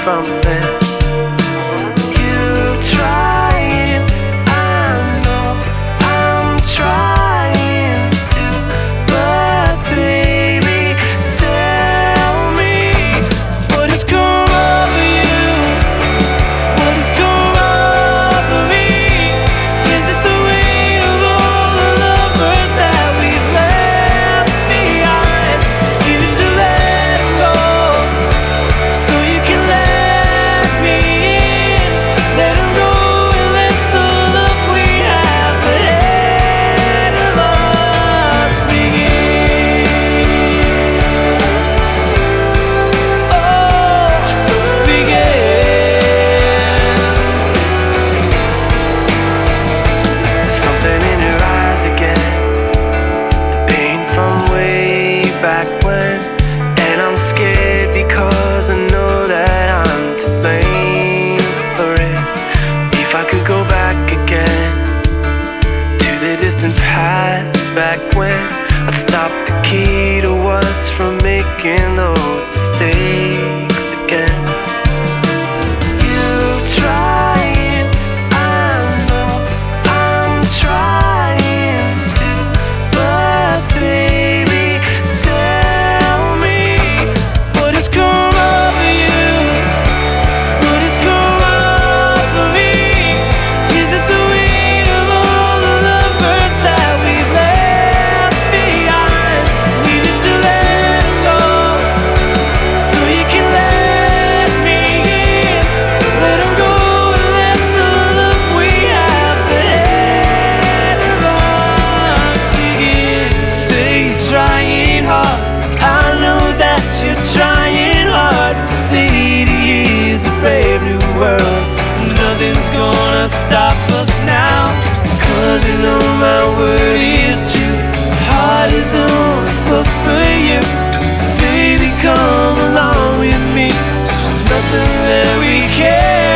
something. You trying, I know I'm trying to, but baby, tell me what has come over you, what has come over me. Is it the weight of all the lovers that we've left behind? You need to let go, so you can let me in. Let 'em go and let the love we have ahead of us begin. Oh, begin. Something in your eyes again, the pain from way back when. And I'm scared because I know that I'm to blame for it. If I could go back again to the distant past, back when I'd stop the key to us from making those mistakes again. You trying, I know I'm trying to, but baby, tell me what has come over you, what has come over me. Is it the weight of all the lovers that we've left behind? We need to let go, so you can let me in. Let 'em go and let the love we have ahead of us begin. Say you're trying hard, I know that you're trying hard. The city is a brave new world, nothing's gonna stop us now, 'cause you know my word is true. Heart is on foot for you, so baby come along with me. There's nothing that we can't